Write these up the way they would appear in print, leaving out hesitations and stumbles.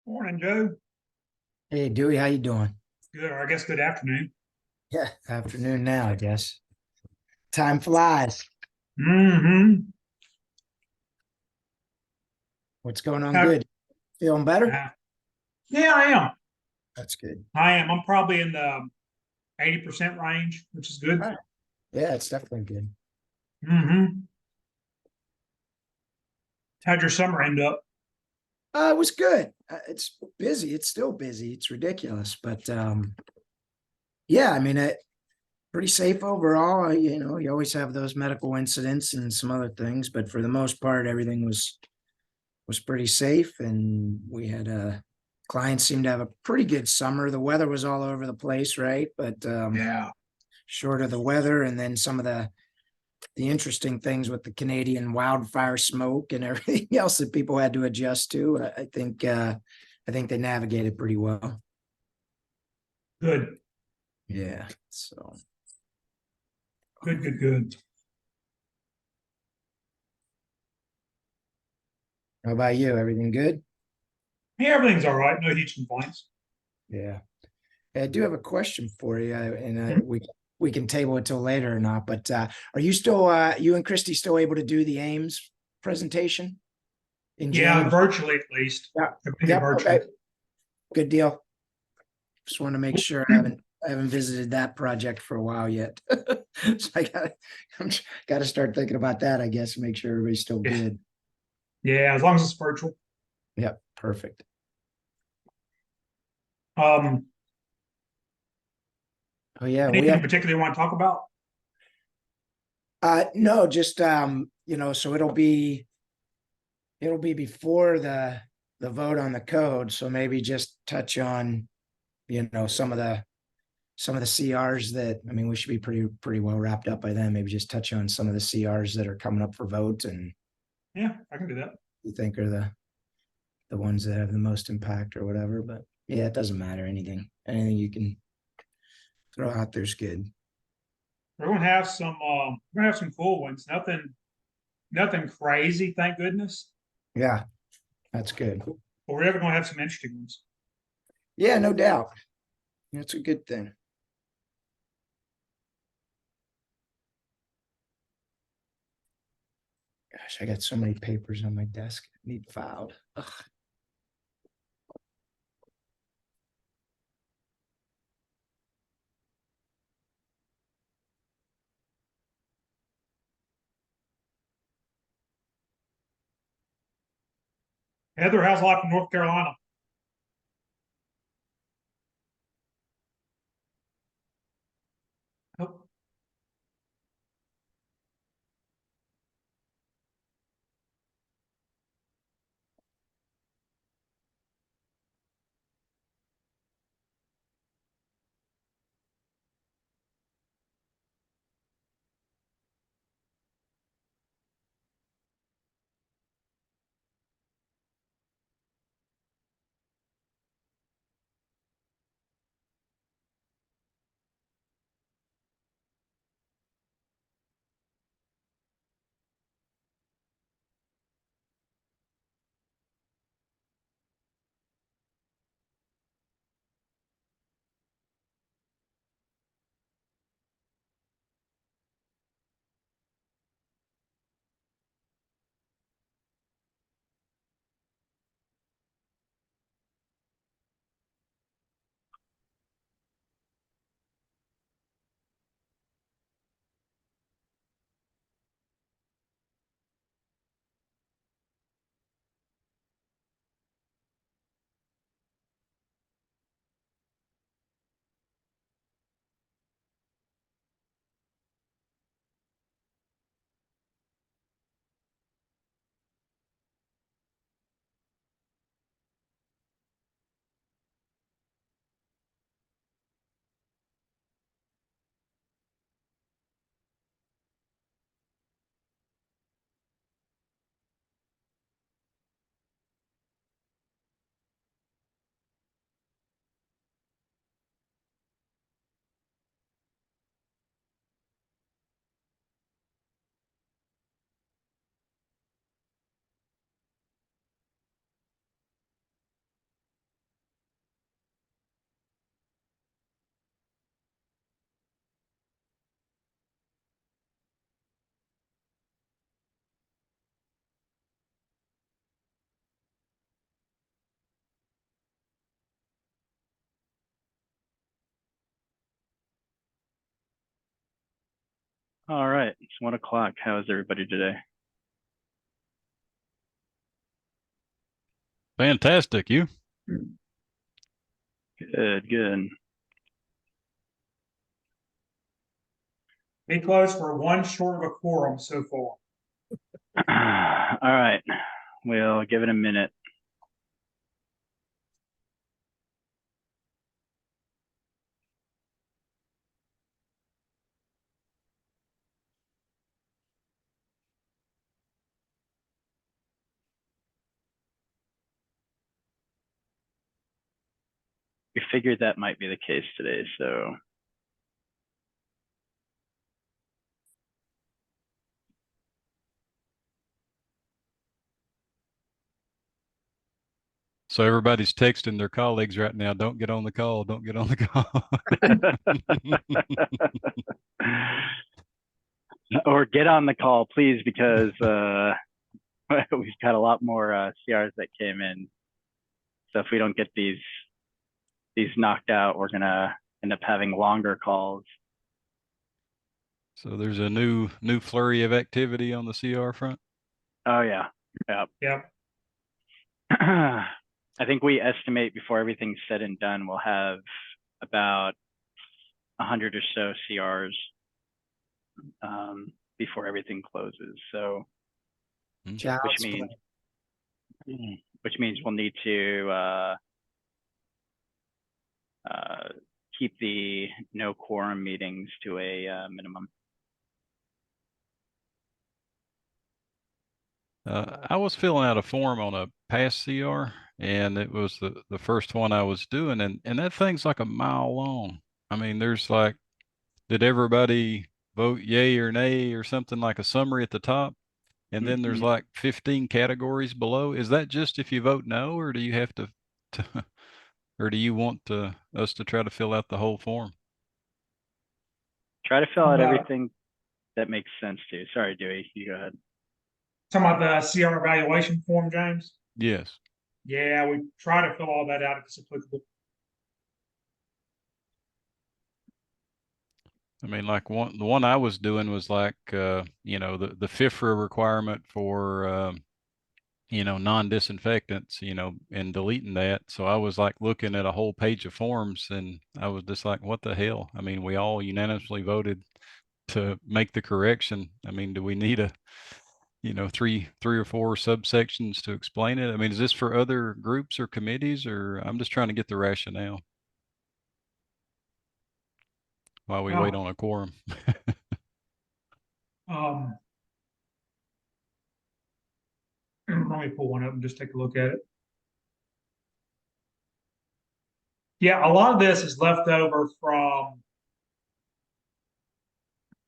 Morning, Joe. Hey Dewey, how you doing? Good, or I guess good afternoon. Yeah, afternoon now, I guess. Time flies. Mm-hmm. What's going on? How, Good. Feeling better? uh, yeah, I am. That's good. I am. I'm probably in the 80% range, which is All good. right. Yeah, it's definitely good. Mm-hmm. How'd your summer end up? It was good. It's busy. It's still busy. It's ridiculous, but yeah, I mean, pretty safe overall. You always have those medical incidents and some other things, but for the most part, everything was pretty safe, and we had clients seemed to have a pretty good summer. The weather was all over the place, right? But Yeah. short of the weather and then some of the interesting things with the Canadian wildfire smoke and everything else that people had to adjust to. I think they navigated pretty well. Good. Yeah. So Good, good, good. how about you? Everything good? Yeah, everything's all right. No huge complaints. Yeah. I do have a question for you, and Mhm. we can table it till later or not. But are you still you and Christy still able to do the Ames presentation in Yeah, January? virtually at least. Yeah. Everything Yep. virtually. Okay. Good deal. Just want to make sure I haven't visited that project for a while yet. So I'm got to start thinking about that, I guess, and make sure everybody's still Yeah. good. Yeah, as long as it's virtual. Yep, perfect. Um, Oh yeah, we Anything in have particular you want to talk about? no, just so it'll be before the vote on the code. So maybe just touch on, some of the CRs that I mean we should be pretty well wrapped up by then. Maybe just touch on some of the CRs that are coming up for vote and Yeah, I can do that. you think are the ones that have the most impact or whatever. But yeah, it doesn't matter. Anything you can throw out there's good. We're gonna have some cool ones. Nothing crazy, thank goodness. Yeah, that's good. But we're ever gonna have some interesting ones. Yeah, no doubt. That's a good thing. Gosh, I got so many papers on my desk. Need filed. Ugh. Heather, how's life in North Carolina? Oh, All right, it's 1 o'clock. How is everybody today? Fantastic. You? Good, good. Be close for one short of a quorum so far. All right, we'll give it a minute. We figured that might be the case today, so. So everybody's texting their colleagues right now. Don't get on the call. Don't get on the call. Or get on the call, please, because we've got a lot more CRs that came in. So if we don't get these knocked out, we're gonna end up having longer calls. So there's a new flurry of activity on the CR front. Oh yeah, Yep. I think we estimate before everything's said and done, we'll have about 100 or so CRs before everything closes. So, which means we'll need to keep the no quorum meetings to a minimum. I was filling out a form on a past CR, and it was the first one I was doing, and that thing's like a mile long. I mean, there's like, did everybody vote yay or nay or something, like a summary at the top? And then there's like 15 categories below. Is that just if you vote no, or do you have to or do you want us to try to fill out the whole form? Try to fill out everything that makes sense to you. Sorry, Dewey, you go ahead. Talking about the CR evaluation form, James? Yes. Yeah, we try to fill all that out if it's applicable. I mean, like the one I was doing was like, you know, the FIFRA requirement for, you know, non-disinfectants, you know, and deleting that. So I was like looking at a whole page of forms, and I was just like, what the hell? I mean, we all unanimously voted to make the correction. I mean, do we need a, you know, three or four subsections to explain it? I mean, is this for other groups or committees, or I'm just trying to get the rationale while we wait on a quorum? Let me pull one up and just take a look at it. Yeah, a lot of this is left over from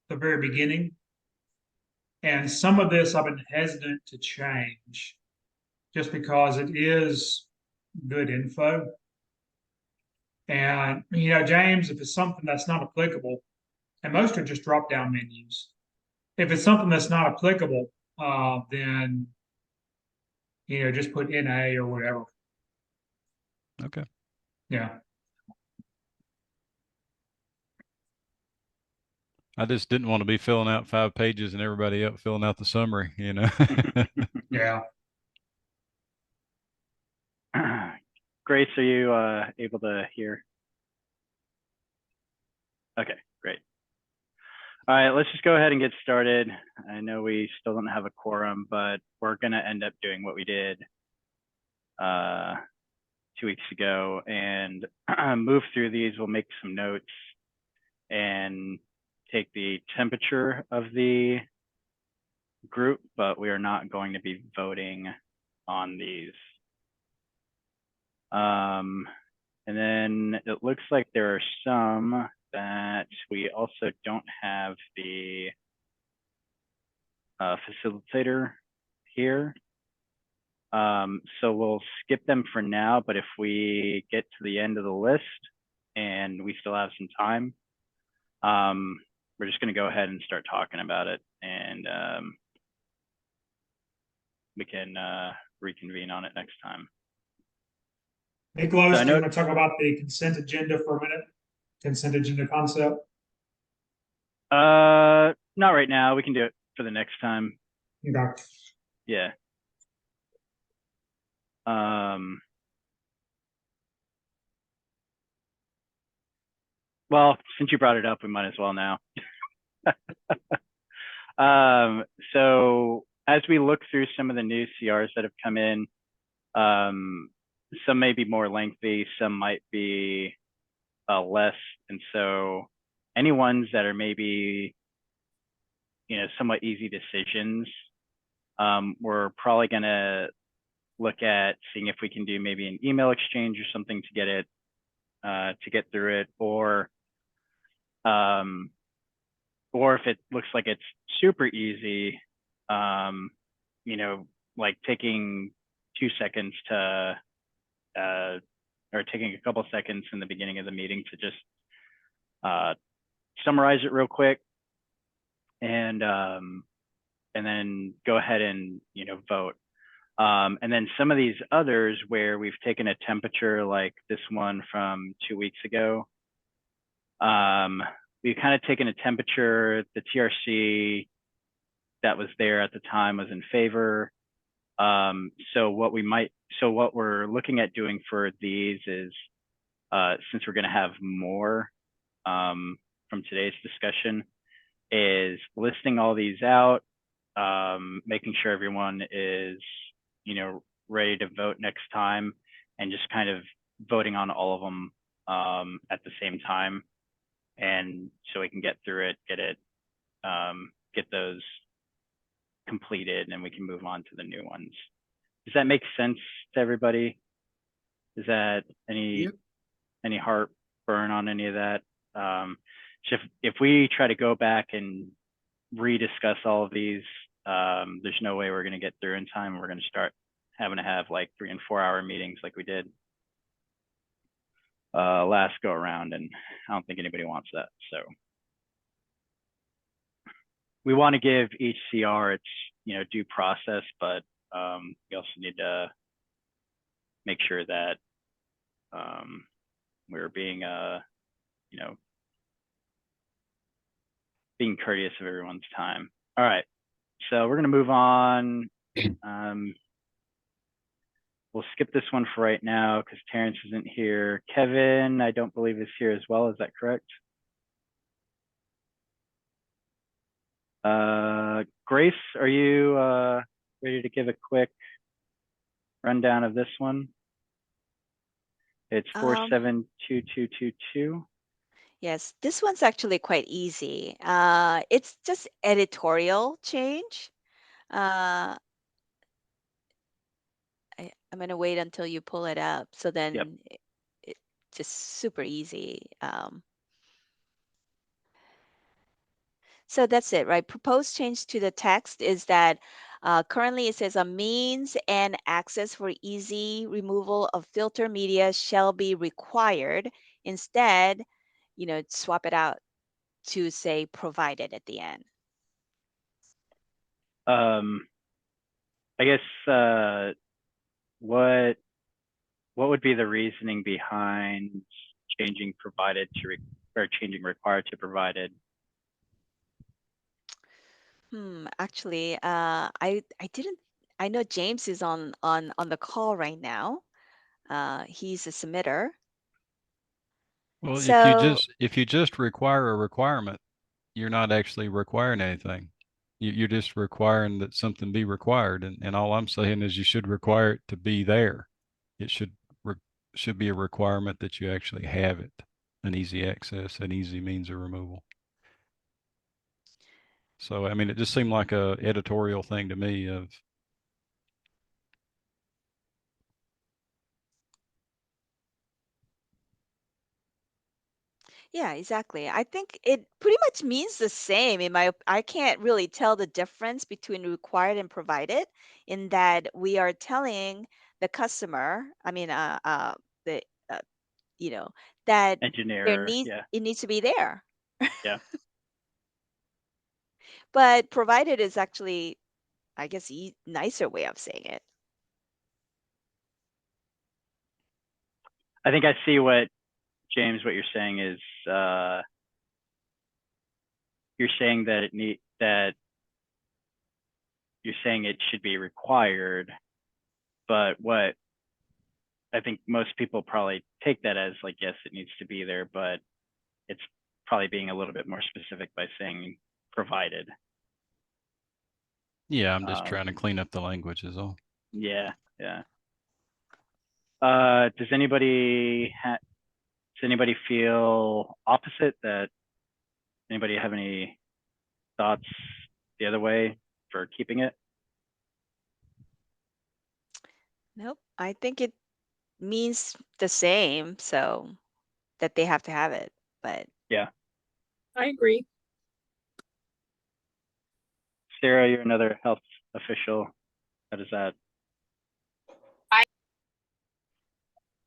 the very beginning. And some of this I've been hesitant to change just because it is good info. And, you know, James, if it's something that's not applicable, and most are just drop down menus, if it's something that's not applicable, then, you know, just put NA or whatever. Okay. Yeah. I just didn't want to be filling out 5 pages and everybody else filling out the summary, you know? Yeah. Grace, are you able to hear? Okay, great. All right, let's just go ahead and get started. I know we still don't have a quorum, but we're going to end up doing what we did 2 weeks ago and move through these. We'll make some notes and take the temperature of the group, but we are not going to be voting on these. And then it looks like there are some that we also don't have the facilitator here. So we'll skip them for now, but if we get to the end of the list and we still have some time, we're just going to go ahead and start talking about it, and we can reconvene on it next time. Nicholas, do you want to talk about the consent agenda for a minute? Consent agenda concept? Not right now. We can do it for the next time. Okay. Yeah. Well, since you brought it up, we might as well now. So as we look through some of the new CRs that have come in, some may be more lengthy, some might be less. And so any ones that are maybe, somewhat easy decisions, we're probably going to look at seeing if we can do maybe an email exchange or something to get through it, or if it looks like it's super easy, like taking 2 seconds to, or taking a couple seconds in the beginning of the meeting to just summarize it real quick, and then go ahead and vote. And then some of these others where we've taken a temperature, like this one from 2 weeks ago, we've kind of taken a temperature. The TRC that was there at the time was in favor. So what we're looking at doing for these is, since we're going to have more from today's discussion, is listing all these out, making sure everyone is, ready to vote next time, and just kind of voting on all of them at the same time. And so we can get through it, get those completed, and we can move on to the new ones. Does that make sense to everybody? Is that any heartburn on any of that? So if we try to go back and rediscuss all of these, there's no way we're going to get through in time. We're going to start having to have like 3 and 4 hour meetings like we did last go around, and I don't think anybody wants that. So we want to give each CR its due process, but we also need to make sure that we're being being courteous of everyone's time. All right, so we're going to move on. We'll skip this one for right now because Terrence isn't here. Kevin, I don't believe, is here as well. Is that correct? Grace, are you ready to give a quick rundown of this one? It's 472222. Yes, this one's actually quite easy. It's just editorial change. I'm going to wait until you pull it up. So then it's just super easy. So that's it, right? Proposed change to the text is that currently it says a means and access for easy removal of filter media shall be required. Instead, swap it out to say provided at the end. I guess what would be the reasoning behind changing provided to or changing required to provided? Actually, I didn't. I know James is on the call right now. He's a submitter. Well, So if you just require a requirement, you're not actually requiring anything. You're just requiring that something be required, and all I'm saying is you should require it to be there. It should be a requirement that you actually have it, an easy access, an easy means of removal. So I mean, it just seemed like a editorial thing to me of. yeah, exactly. I think it pretty much means the same. I can't really tell the difference between required and provided, in that we are telling the customer, the that Engineer, it needs to be there. Yeah. But provided is actually, I guess, nicer way of saying it. I think I see what, James, what you're saying is, you're saying that that you're saying it should be required, but what I think most people probably take that as like, yes, it needs to be there, but it's probably being a little bit more specific by saying provided. Yeah, I'm just trying to clean up the language is all. Yeah, yeah. Does anybody feel opposite? That anybody have any thoughts the other way for keeping it? Nope. I think it means the same, so that they have to have it. But Yeah. I agree. Sarah, you're another health official. How does that?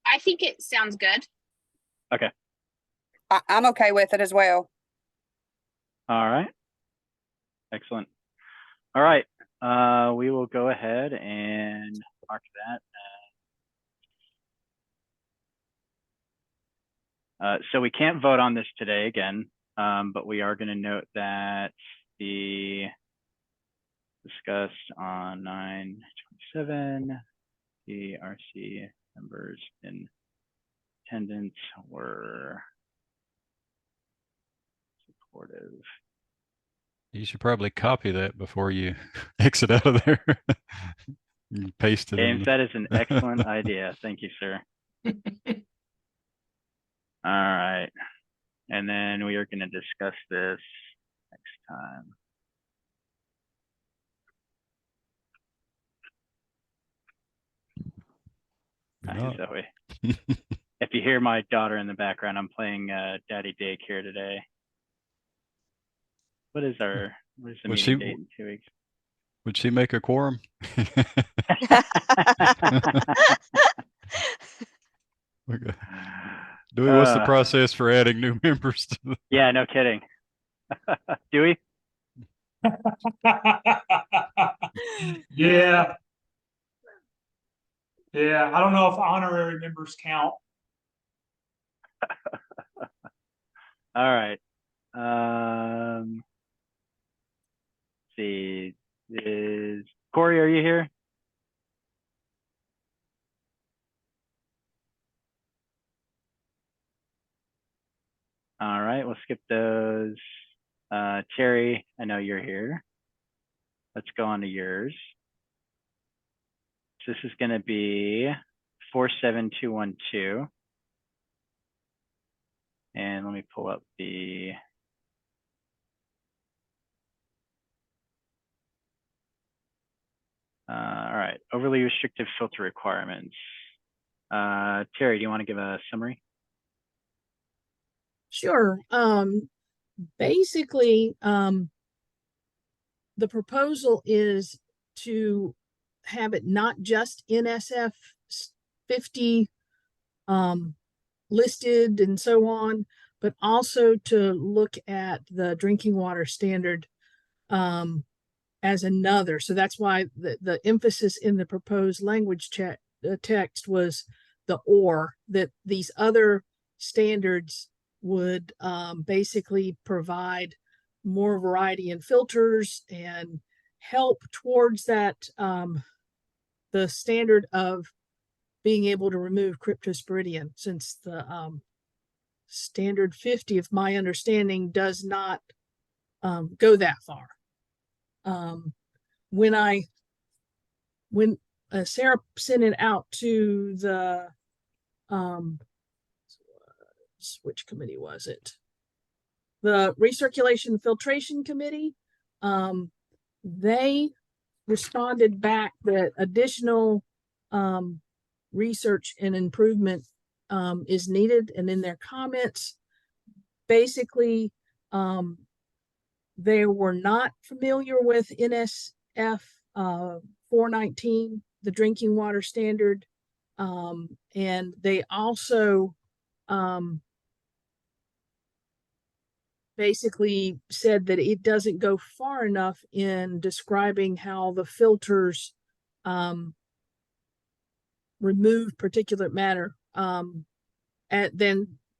I think it sounds good. Okay. I'm okay with it as well. All right. Excellent. All right. We will go ahead and mark that. So we can't vote on this today again, but we are going to note that the discussed on 9/27, the RC members in attendance were supportive. You should probably copy that before you exit out of there. You paste it in. James, that is an excellent idea. Thank you, sir. All right. And then we are going to discuss this next time. Good Hi, night. Zoe. If you hear my daughter in the background, I'm playing Daddy Daycare today. What is the Was meeting she- date in 2 weeks? Would she make a quorum? Okay. Dewey, what's the process for adding new members to the? Yeah, no kidding. Dewey? Yeah. Yeah, I don't know if honorary members count. All right. Let's see. Is Corey, are you here? All right, we'll skip those. Terry, I know you're here. Let's go on to yours. So this is going to be 47212. And let me pull up the all right, overly restrictive filter requirements. Terry, do you want to give a summary? Sure. Basically, the proposal is to have it not just NSF 50 listed and so on, but also to look at the drinking water standard as another. So that's why the emphasis in the proposed language text was the or, that these other standards would basically provide more variety in filters and help towards that, the standard of being able to remove cryptosporidium, since the standard 50, if my understanding, does not go that far. When Sarah sent it out to the which committee was it? The Recirculation Filtration Committee. They responded back that additional research and improvement is needed, and in their comments, basically, they were not familiar with NSF 419, the drinking water standard, and they also basically said that it doesn't go far enough in describing how the filters remove particulate matter than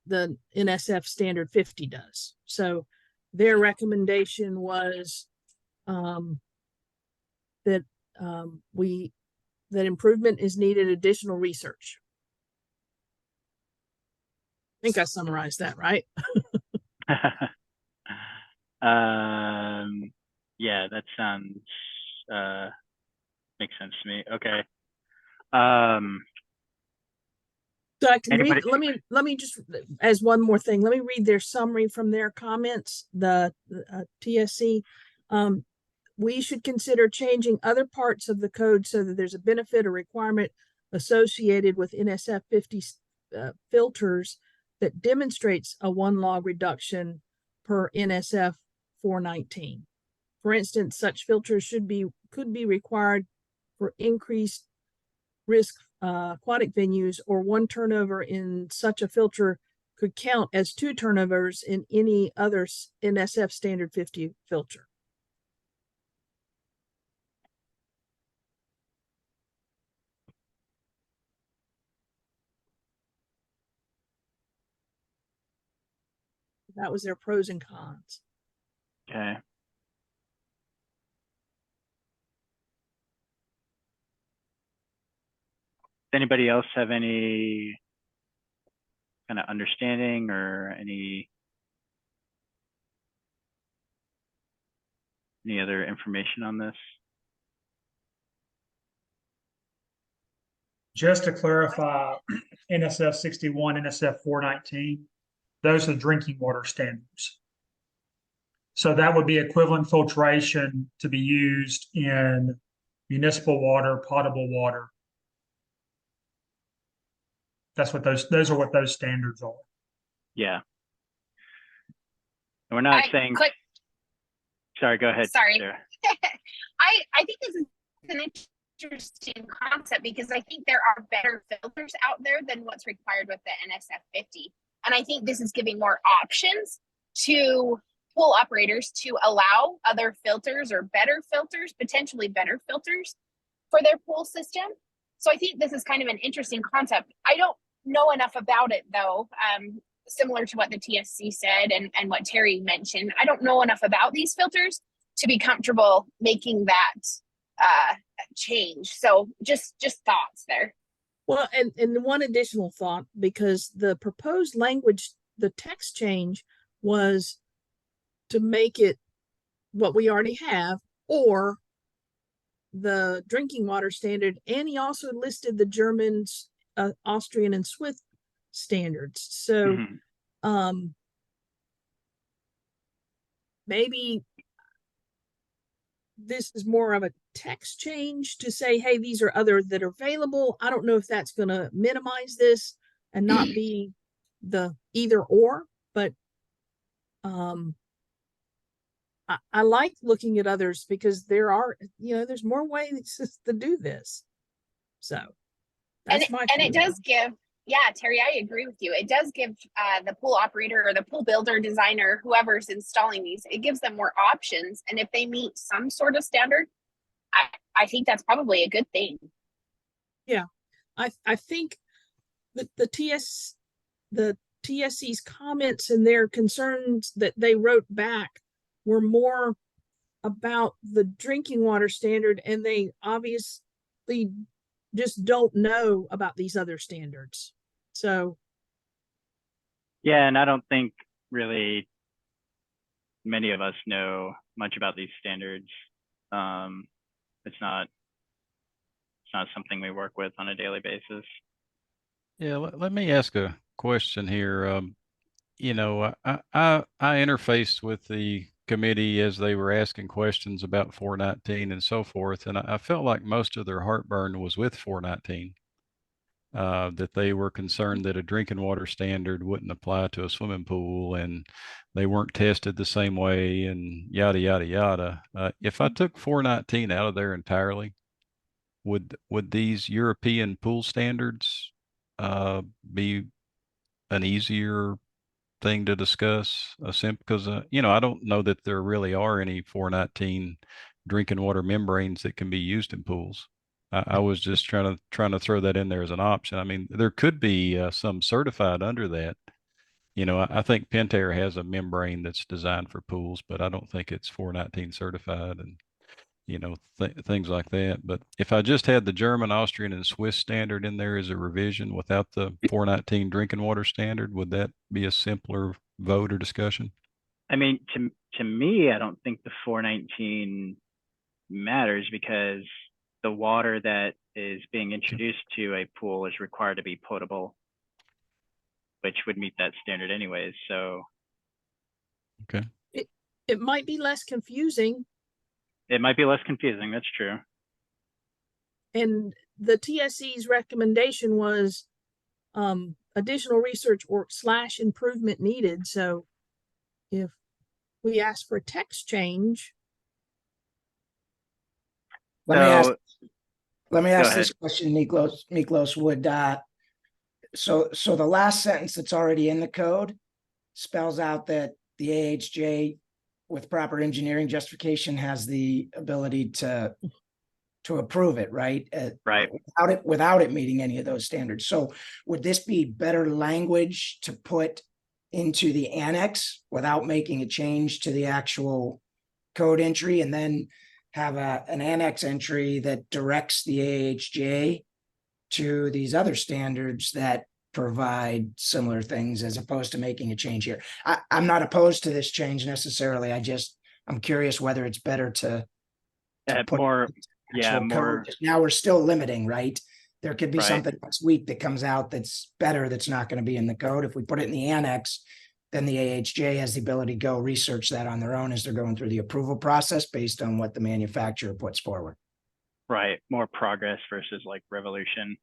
the NSF standard 50 does. So their recommendation was that that improvement is needed, additional research. I think I summarized that right. Yeah, that sounds makes sense to me. Okay. So I can Anybody- read, let me just, as one more thing, let me read their summary from their comments, the TSC. We should consider changing other parts of the code so that there's a benefit or requirement associated with NSF 50 filters that demonstrates a 1 log reduction per NSF 419. For instance, such filters could be required for increased risk aquatic venues, or 1 turnover in such a filter could count as 2 turnovers in any other NSF standard 50 filter. That was their pros and cons. Okay. Does anybody else have any kind of understanding or any other information on this? Just to clarify, NSF 61, NSF 419, those are drinking water standards. So that would be equivalent filtration to be used in municipal water, potable water. Those are what those standards are. Yeah. And we're not saying. Sorry, go ahead. Sorry. Sarah. I think this is an interesting concept because I think there are better filters out there than what's required with the NSF 50. And I think this is giving more options to pool operators to allow other filters or better filters, potentially better filters for their pool system. So I think this is kind of an interesting concept. I don't know enough about it though. Similar to what the TSC said and what Terry mentioned, I don't know enough about these filters to be comfortable making that change. So just thoughts there. Well, and one additional thought, because the proposed language, the text change was to make it what we already have, or the drinking water standard, and he also listed the German, Austrian, and Swiss standards. So maybe this is more of a text change to say, hey, these are other that are available. I don't know if that's going to minimize this and not be the either or, but I like looking at others because there are, there's more ways to do this. So that's and it does give, yeah, Terry, I agree with you. It does give the pool operator or the pool builder, designer, whoever's installing these, it gives them more options. And if they meet some sort of standard, I think that's probably a good thing. Yeah, I think that the TSC's comments and their concerns that they wrote back were more about the drinking water standard, and they obviously just don't know about these other standards. So yeah, and I don't think really many of us know much about these standards. It's not something we work with on a daily basis. Yeah, let me ask a question here. I interfaced with the committee as they were asking questions about 419 and so forth, and I felt like most of their heartburn was with 419. That they were concerned that a drinking water standard wouldn't apply to a swimming pool, and they weren't tested the same way, and yada yada yada. If I took 419 out of there entirely, would these European pool standards be an easier thing to discuss? Because I don't know that there really are any 419 drinking water membranes that can be used in pools. I was just trying to throw that in there as an option. I mean, there could be some certified under that, You know, I think Pentair has a membrane that's designed for pools, but I don't think it's 419 certified and, you know, things like that. But if I just had the German, Austrian, and Swiss standard in there as a revision without the 419 drinking water standard, would that be a simpler vote or discussion? I mean, to me, I don't think the 419 matters because the water that is being introduced to a pool is required to be potable, which would meet that standard anyways. So Okay. It might be less confusing, it might be less confusing. That's true. and the TSC's recommendation was additional research work / improvement needed. So if we ask for a text change, Let me ask, So let me go ask ahead. this question, Miklos, would, so the last sentence that's already in the code spells out that the AHJ with proper engineering justification has the ability to approve it, right? Right. Without it meeting any of those standards. So would this be better language to put into the annex without making a change to the actual code entry, and then have an annex entry that directs the AHJ to these other standards that provide similar things, as opposed to making a change here? I'm not opposed to this change necessarily. I'm curious whether it's better to put More, yeah, actual more, code. Now we're still limiting, right? There could be Right. something next week that comes out that's better, that's not going to be in the code. If we put it in the annex, then the AHJ has the ability to go research that on their own as they're going through the approval process based on what the manufacturer puts forward. right, more progress versus like revolution.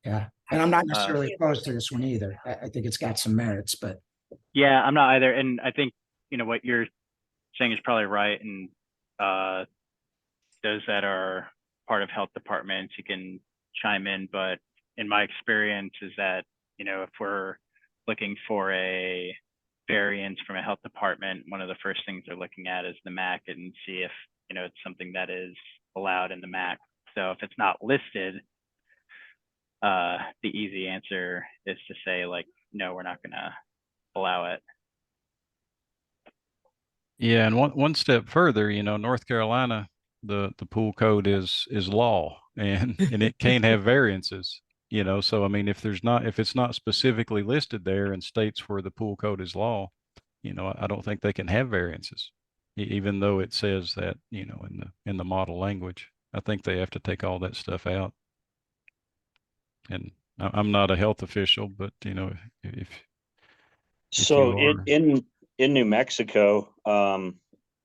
Yeah. And I'm not necessarily opposed to this one either. I think it's got some merits, but Yeah, I'm not either. And I think, you know, what you're saying is probably right. And those that are part of health departments, you can chime in. But in my experience is that, you know, if we're looking for a variance from a health department, one of the first things they're looking at is the MAC and see if, you know, it's something that is allowed in the MAC. So if it's not listed, the easy answer is to say like, no, we're not going to allow it. Yeah, and one step further, you know, North Carolina, the pool code is law, and it can't have variances. You know, so I mean, if it's not specifically listed there in states where the pool code is law, you know, I don't think they can have variances, even though it says that, you know, in the model language. I think they have to take all that stuff out. And I'm not a health official, but you know, if So you are, in New Mexico,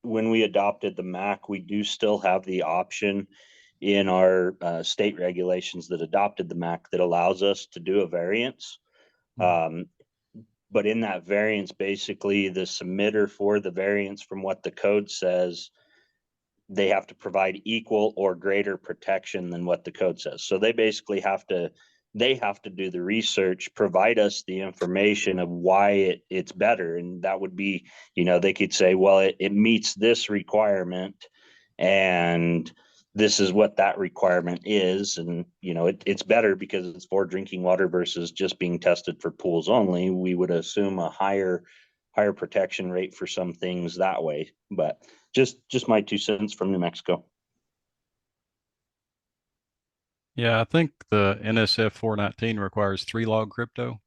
when we adopted the MAC, we do still have the option in our state regulations that adopted the MAC that allows us to do a variance. But in that variance, basically the submitter for the variance from what the code says, they have to provide equal or greater protection than what the code says. So they basically have to do the research, provide us the information of why it's better. And that would be, you know, they could say, well, it meets this requirement and this is what that requirement is. And, you know, it's better because it's for drinking water versus just being tested for pools only. We would assume a higher protection rate for some things that way, but just my 2 cents from New Mexico. yeah, I think the NSF 419 requires 3-log crypto,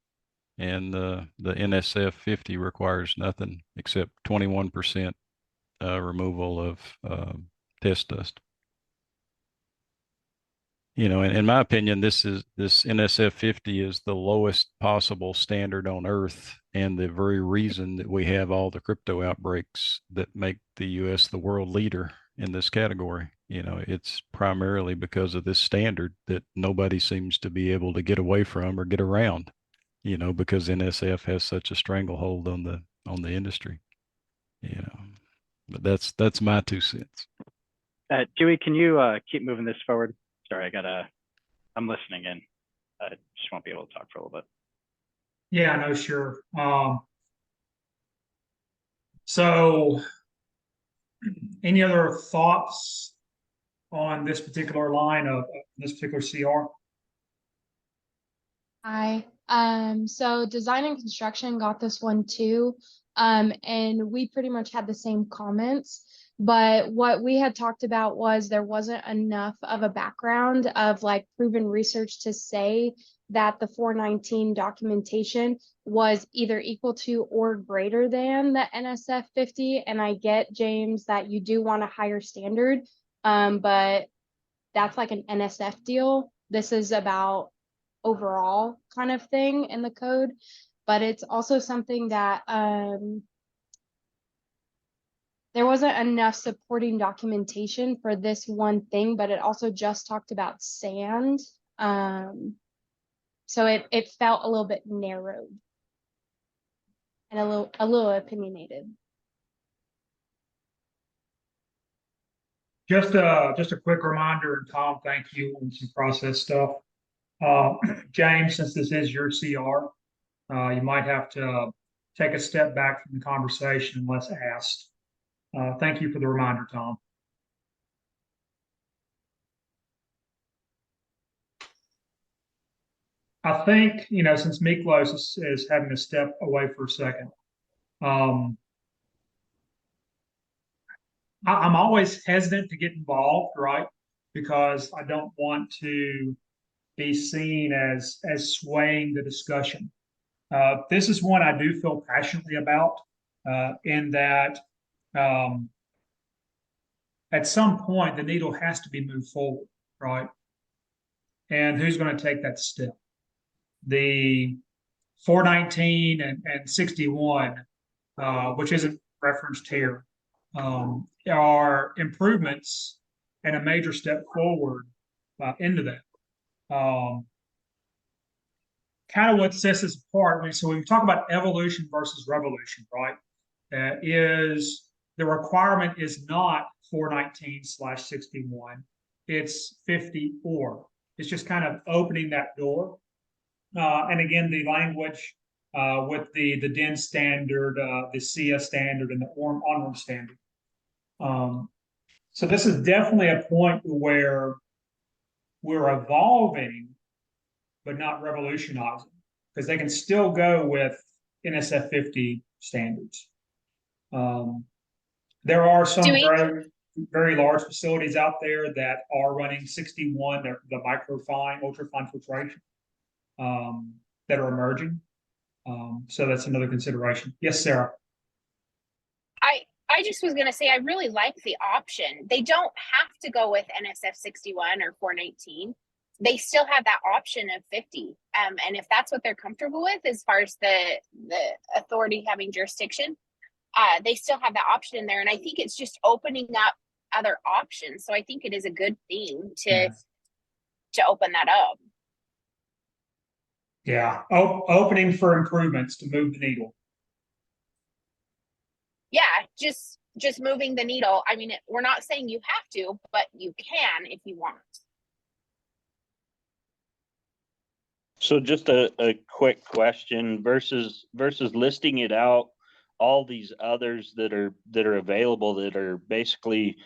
and the NSF 50 requires nothing except 21% removal of test dust. You know, in my opinion, this NSF 50 is the lowest possible standard on Earth, and the very reason that we have all the crypto outbreaks that make the U.S. the world leader in this category. You know, it's primarily because of this standard that nobody seems to be able to get away from or get around. You know, because NSF has such a stranglehold on the industry. You know, but that's my 2 cents. Dewey, can you keep moving this forward? Sorry, I'm listening in. I just won't be able to talk for a little bit. Yeah, no, sure. So any other thoughts on this particular line of this particular CR? I So design and construction got this one too. And we pretty much had the same comments. But what we had talked about was there wasn't enough of a background of like proven research to say that the 419 documentation was either equal to or greater than the NSF 50. And I get, James, that you do want a higher standard, but that's like an NSF deal. This is about overall kind of thing in the code, but it's also something that there wasn't enough supporting documentation for this one thing, but it also just talked about sand. So it felt a little bit narrowed and a little opinionated. Just a quick reminder, and Tom, thank you on some process stuff. James, since this is your CR, you might have to take a step back from the conversation unless asked. Thank you for the reminder, Tom. I think, since Miklos is having to step away for a second, I'm always hesitant to get involved, right? Because I don't want to be seen as swaying the discussion. This is one I do feel passionately about, in that at some point the needle has to be moved forward, right? And who's going to take that step? The 419 and 61, which isn't referenced here, are improvements and a major step forward into that. Kind of what sets us apart. So when we talk about evolution versus revolution, right? Is the requirement is not 419/61, it's 50 or. It's just kind of opening that door. And again, the language with the DIN standard, the SIA standard, and the ONRM standard. So this is definitely a point where we're evolving, but not revolutionizing, because they can still go with NSF 50 standards. There are some very, very large facilities out there that are running 61, the microfine, ultrafine filtration, that are emerging. So that's another consideration. Yes, Sarah. I just was going to say, I really like the option. They don't have to go with NSF 61 or 419. They still have that option of 50. And if that's what they're comfortable with, as far as the authority having jurisdiction, they still have that option in there. And I think it's just opening up other options. So I think it is a good thing to open that up. Yeah, opening for improvements to move the needle. Yeah, just moving the needle. I mean, we're not saying you have to, but you can if you want. So just a quick question versus listing it out, all these others that are available that are basically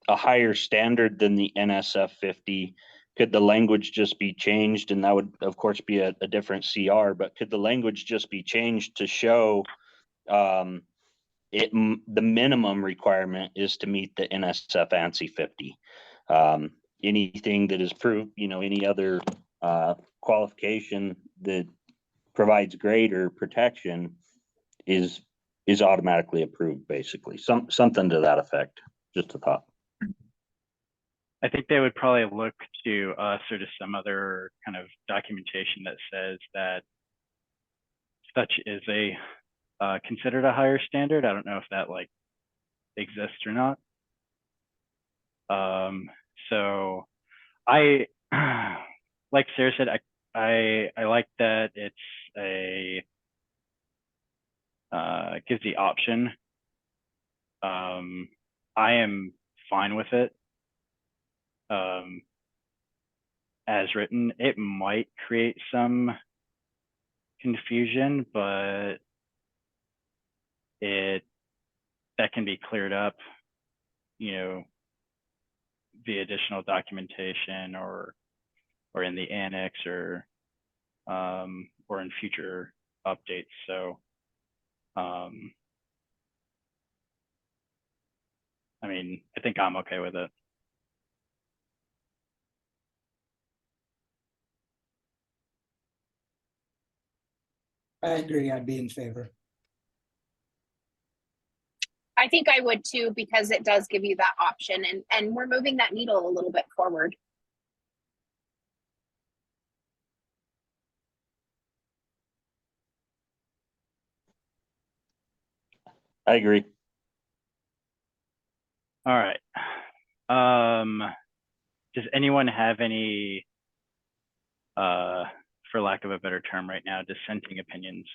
a higher standard than the NSF 50. Could the language just be changed? And that would, of course, be a different CR, but could the language just be changed to show the minimum requirement is to meet the NSF ANSI 50? Anything that is proved, any other qualification that provides greater protection is automatically approved, basically. Something to that effect. Just a thought. I think they would probably look to us or to some other kind of documentation that says that such is a considered a higher standard. I don't know if that like exists or not. So I, like Sarah said, I like that it's gives the option. I am fine with it. As written, it might create some confusion, but that can be cleared up, via additional documentation or in the annex or or in future updates. So, I mean, I think I'm okay with it. I agree. I'd be in favor. I think I would too, because it does give you that option, and we're moving that needle a little bit forward. I agree. All right. Does anyone have any, for lack of a better term right now, dissenting opinions?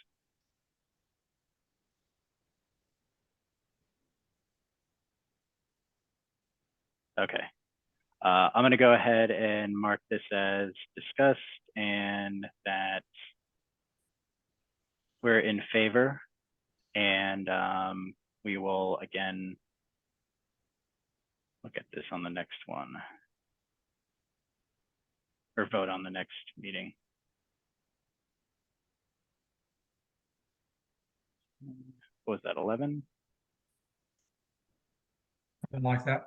Okay. I'm going to go ahead and mark this as discussed and that we're in favor. And we will again look at this on the next one, or vote on the next meeting. What was that, 11? Something like that.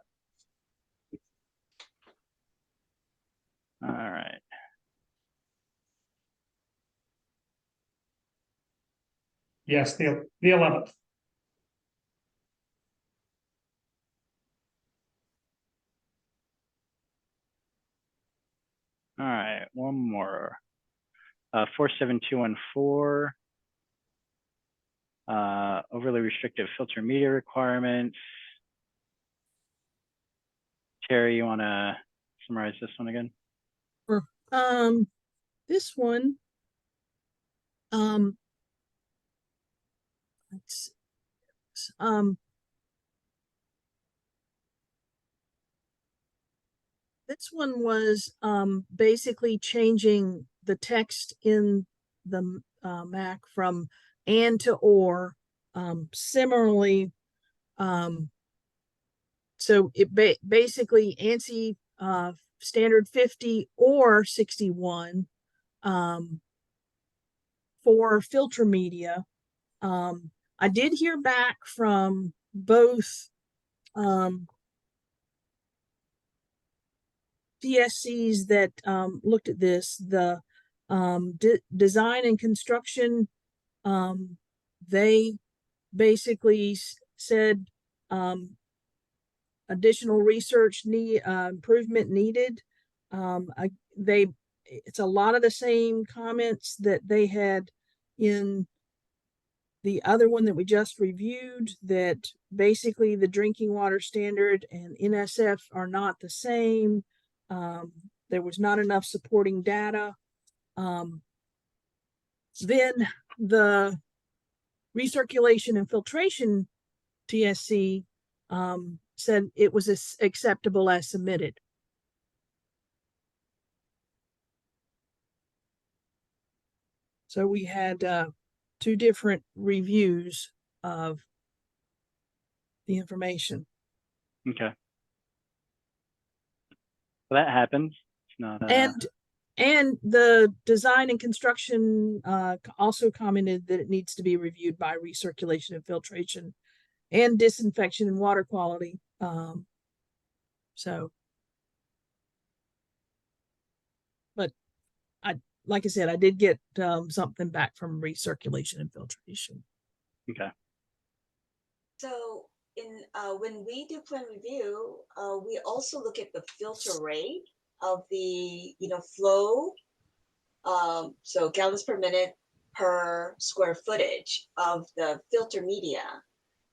All right. Yes, the 11th. All right, one more. 47214. Overly restrictive filter media requirements. Terry, you want to summarize this one again? Sure. This one, let's, this one was basically changing the text in the MAC from and to or. Similarly, so it basically ANSI standard 50 or 61 for filter media. I did hear back from both TSCs that looked at this, the design and construction, they basically said additional research improvement needed. It's a lot of the same comments that they had in the other one that we just reviewed, that basically the drinking water standard and NSF are not the same. There was not enough supporting data. Then the recirculation and filtration TSC said it was acceptable as submitted. So we had two different reviews of the information. Okay. So that happens. It's not. And the design and construction also commented that it needs to be reviewed by recirculation and filtration and disinfection and water quality. But like I said, I did get something back from recirculation and filtration. Okay. So when we do plan review, we also look at the filter rate of the flow. So gallons per minute per square footage of the filter media.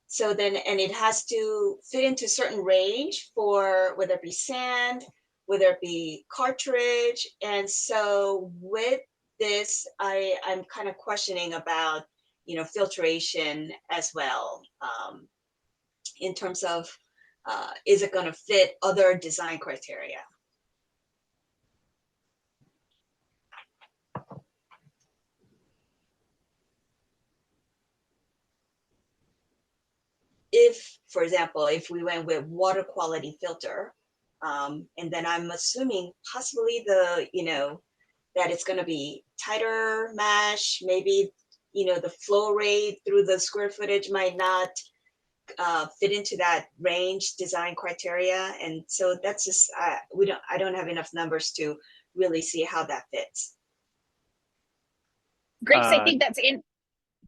So then, and it has to fit into a certain range for whether it be sand, whether it be cartridge. And so with this, I'm kind of questioning about, filtration as well, in terms of, is it going to fit other design criteria? If, for example, if we went with water quality filter, and then I'm assuming possibly the, that it's going to be tighter mesh, maybe, you know, the flow rate through the square footage might not fit into that range design criteria. And so that's just, I don't have enough numbers to really see how that fits. Grace, I think that's in.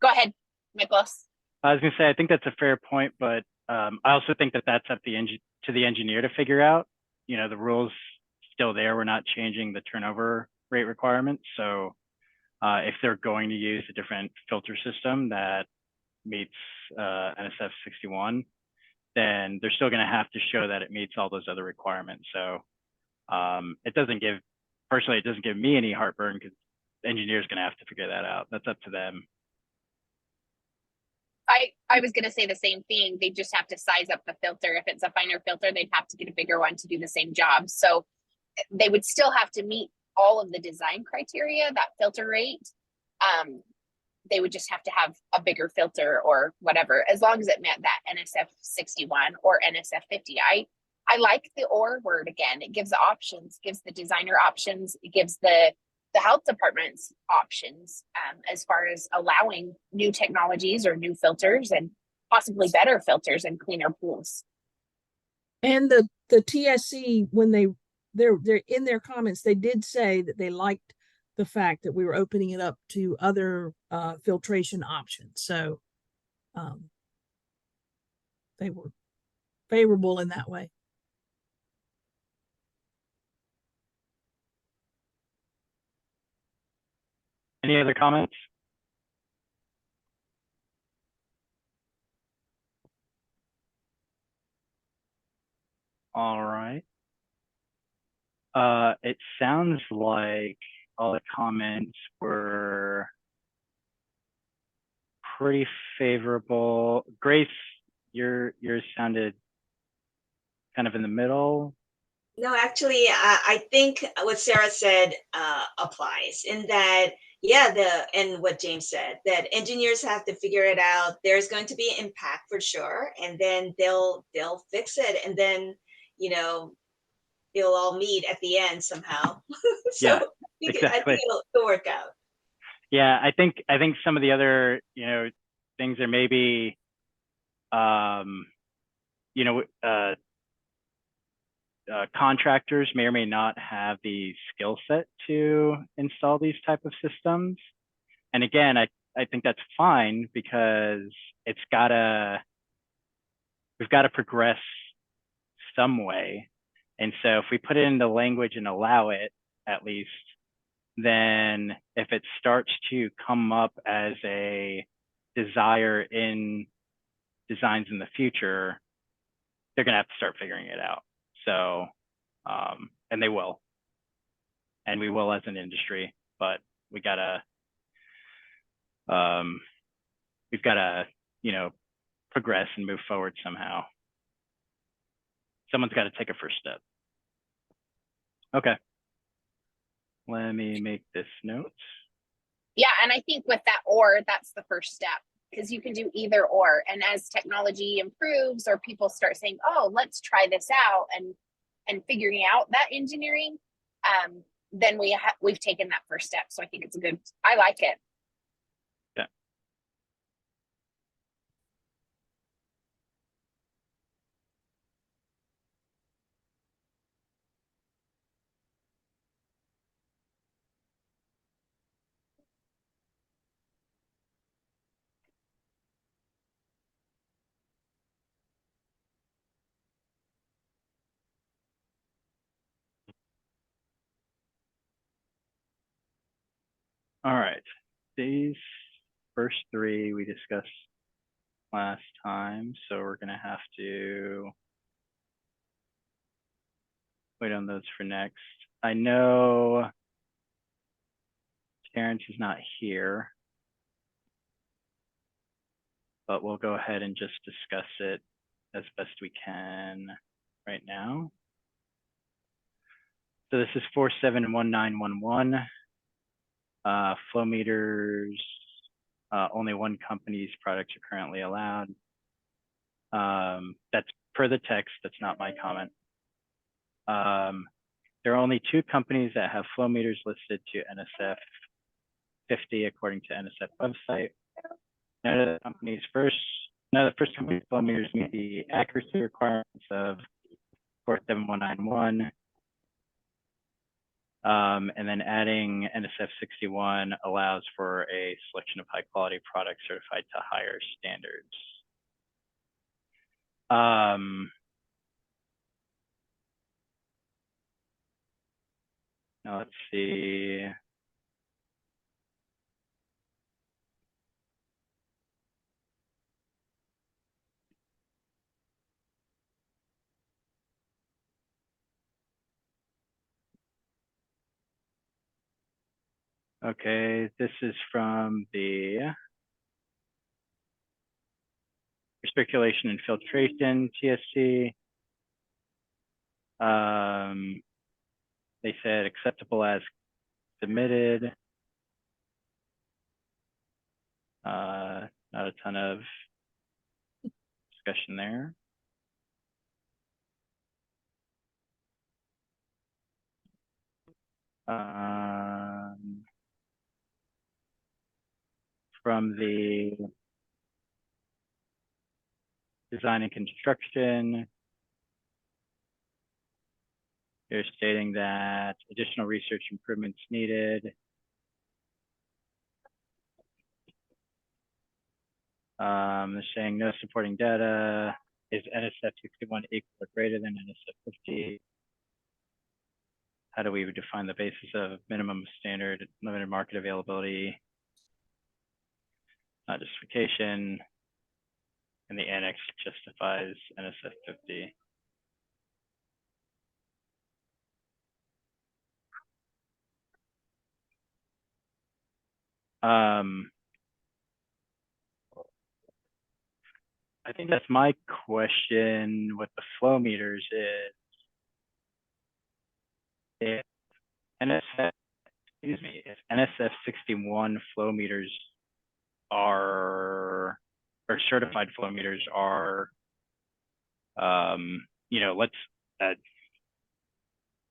Go ahead, Nicholas. I was gonna say, I think that's a fair point, but I also think that that's up to the engineer to figure out. You know, the rules still there. We're not changing the turnover rate requirements. So if they're going to use a different filter system that meets NSF 61, then they're still going to have to show that it meets all those other requirements. So it doesn't give me any heartburn, because the engineer's going to have to figure that out. That's up to them. I was going to say the same thing. They just have to size up the filter. If it's a finer filter, they'd have to get a bigger one to do the same job. So they would still have to meet all of the design criteria, that filter rate. They would just have to have a bigger filter or whatever, as long as it met that NSF 61 or NSF 50. I like the "or" word again. It gives options, gives the designer options, it gives the health department's options as far as allowing new technologies or new filters and possibly better filters and cleaner pools. And the TSC, when they're in their comments, they did say that they liked the fact that we were opening it up to other filtration options. So they were favorable in that way. Any other comments? All right. It sounds like all the comments were pretty favorable. Grace, yours sounded kind of in the middle. No, actually, I think what Sarah said applies in that, yeah, and what James said, that engineers have to figure it out. There's going to be impact for sure, and then they'll fix it, and then, you know, it'll all meet at the end somehow. So Yeah, I think exactly. it'll work out. Yeah, I think some of the other, you know, things are maybe, you know, contractors may or may not have the skill set to install these type of systems. And again, I think that's fine, because we've got to progress some way. And so if we put it into language and allow it, at least, then if it starts to come up as a desire in designs in the future, they're going to have to start figuring it out. So, and they will, and we will as an industry, but we've got to, you know, progress and move forward somehow. Someone's got to take a first step. Okay. Let me make this note. Yeah, and I think with that "or," that's the first step, because you can do either or. And as technology improves or people start saying, "Oh, let's try this out," and figuring out that engineering, then we've taken that first step. So I think it's I like it. Yeah. All right, these first three we discussed last time, so we're gonna have to wait on those for next. I know Terrence is not here, but we'll go ahead and just discuss it as best we can right now. So this is 471911. Flow meters, only one company's products are currently allowed. That's per the text, that's not my comment. there are only 2 companies that have flow meters listed to NSF 50 according to NSF website. None of the first company's flow meters meet the accuracy requirements of 47191. And then adding NSF 61 allows for a selection of high quality products certified to higher standards. Now let's see. Okay, this is from the recirculation and filtration TSC. They said acceptable as submitted. Not a ton of discussion there. From the design and construction, they're stating that additional research improvements needed. They're saying no supporting data. Is NSF 61 equal or greater than NSF 50? How do we define the basis of minimum standard, limited market availability, justification, and the annex justifies NSF 50. I think that's my question with the flow meters is if NSF, if NSF 61 flow meters are, or certified flow meters are, you know, let's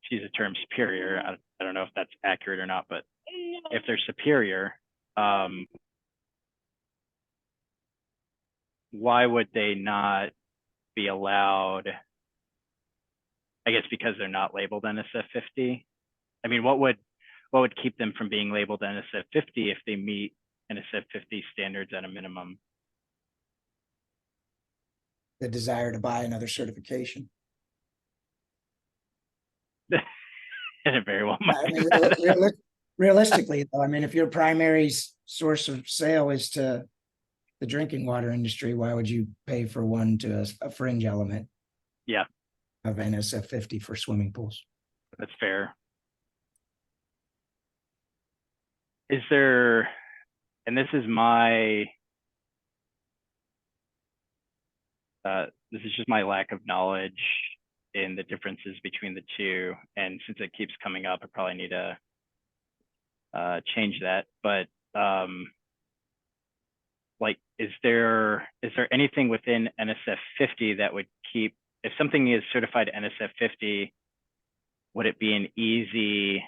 use the term superior. I don't know if that's accurate or not, but if they're superior, why would they not be allowed? I guess because they're not labeled NSF 50. I mean, what would keep them from being labeled NSF 50 if they meet NSF 50 standards at a minimum? The desire to buy another certification. And it very well might. I mean, realistically, though, I mean, if your primary source of sale is to the drinking water industry, why would you pay for one to a fringe element? Yeah. Of NSF 50 for swimming pools. That's fair. Is there, and this is my, this is just my lack of knowledge in the differences between the two. And since it keeps coming up, I probably need to change that. But like, is there anything within NSF 50 that would keep, if something is certified NSF 50, would it be an easy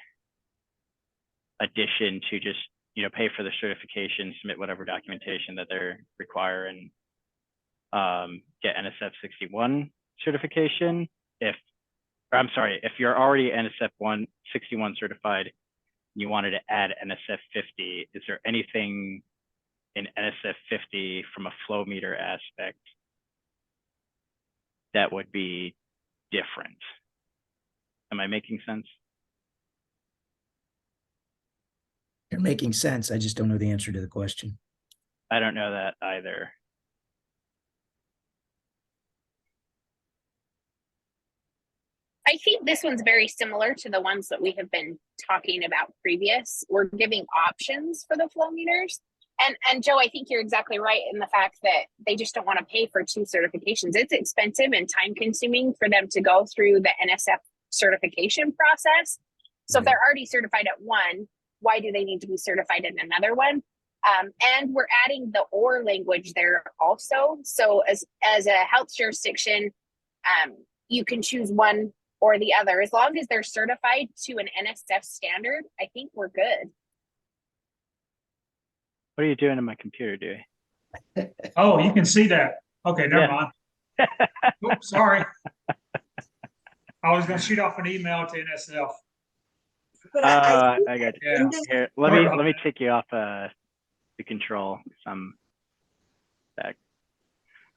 addition to just, you know, pay for the certification, submit whatever documentation that they require, and get NSF 61 certification? If you're already NSF 61 certified, and you wanted to add NSF 50, is there anything in NSF 50 from a flow meter aspect that would be different? Am I making sense? You're making sense. I just don't know the answer to the question. I don't know that either. I think this one's very similar to the ones that we have been talking about previous. We're giving options for the flow meters. And Joe, I think you're exactly right in the fact that they just don't want to pay for 2 certifications. It's expensive and time consuming for them to go through the NSF certification process. So if they're already certified at one, why do they need to be certified in another one? And we're adding the or language there also. So as a health jurisdiction, you can choose one or the other. As long as they're certified to an NSF standard, I think we're good. What are you doing in my computer, Dewey? Oh, you can see that. Okay, never Yeah. mind. Oops, sorry. I was gonna shoot off an email to NSF. But I I got you. Yeah. Here, Sorry about let me that. take you off the control. Some back.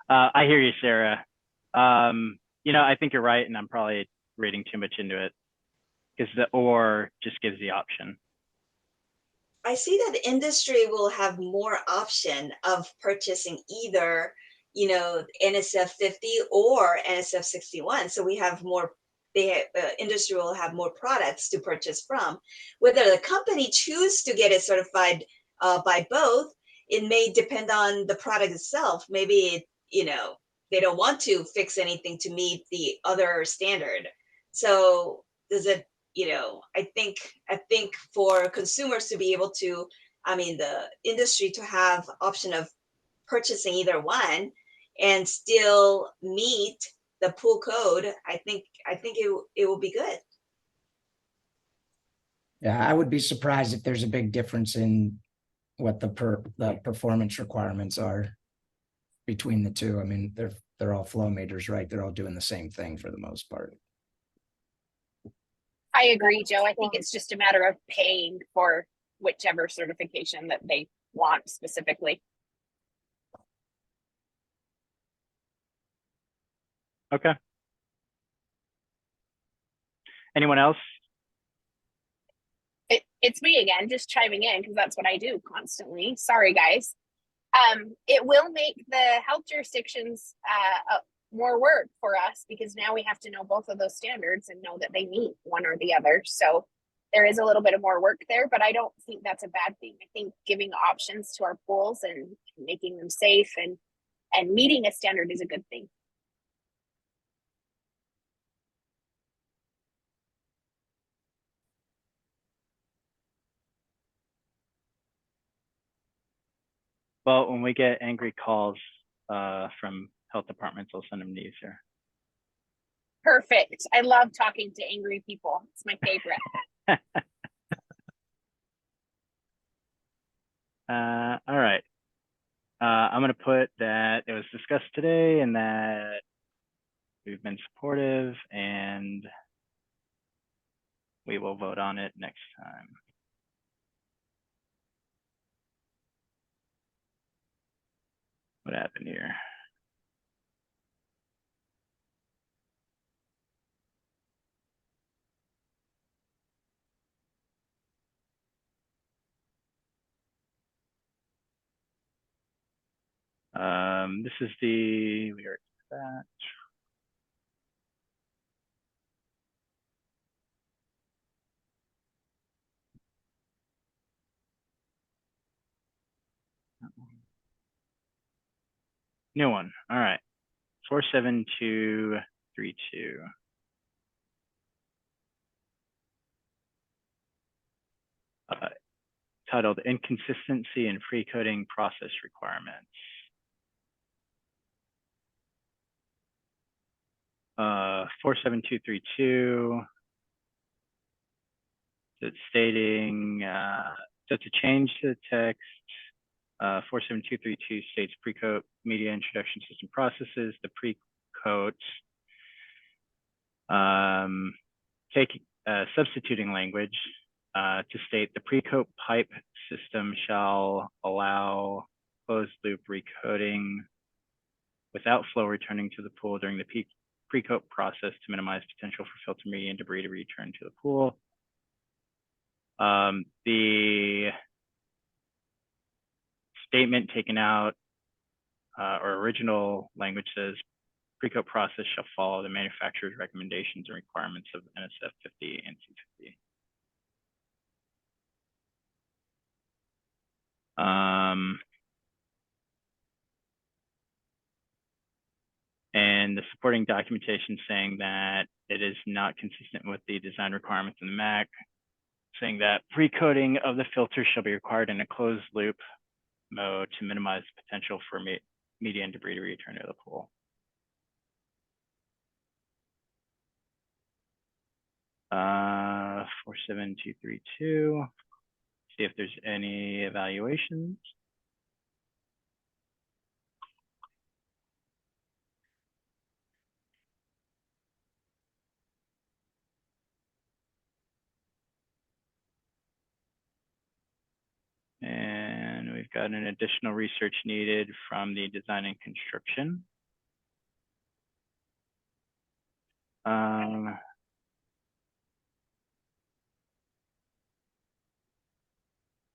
I hear you, Sarah. You know, I think you're right, and I'm probably reading too much into it because the or just gives the option. I see that industry will have more option of purchasing either, you know, NSF 50 or NSF 61. So we have more, industry will have more products to purchase from. Whether the company choose to get it certified by both, it may depend on the product itself. Maybe, you know, they don't want to fix anything to meet the other standard. So does it, you know, I think for consumers to be able to, I mean, the industry to have option of purchasing either one and still meet the pool code, I think it will be good. Yeah, I would be surprised if there's a big difference in what the performance requirements are between the two. I mean, they're all flow meters, right? They're all doing the same thing for the most part. I agree, Joe. I think it's just a matter of paying for whichever certification that they want specifically. Okay. Anyone else? It's me again, just chiming in because that's what I do constantly. Sorry, guys. It will make the health jurisdictions more work for us because now we have to know both of those standards and know that they meet one or the other. So there is a little bit of more work there, but I don't think that's a bad thing. I think giving options to our pools and making them safe and meeting a standard is a good thing. Well, when we get angry calls from health departments, I'll send them to you, Sarah. Perfect. I love talking to angry people. It's my favorite. All right. I'm going to put that it was discussed today and that we've been supportive and we will vote on it next time. What happened here? This is we already did that. New one. All right. 47232. Titled Inconsistency in Pre-Coding Process Requirements. 47232. It's stating that's a change to the text. 47232 states pre-code media introduction system processes. The pre-codes substituting language to state the pre-coat pipe system shall allow closed loop recoding without flow returning to the pool during the pre-coat process to minimize potential for filter media and debris to return to the pool. The statement taken out or original language says pre-coat process shall follow the manufacturer's recommendations and requirements of NSF 50 and C50. And the supporting documentation saying that it is not consistent with the design requirements in the MAC, saying that pre-coating of the filter shall be required in a closed loop mode to minimize potential for media and debris to return to the pool. 47232. See if there's any evaluations. And we've got an additional research needed from the design and construction.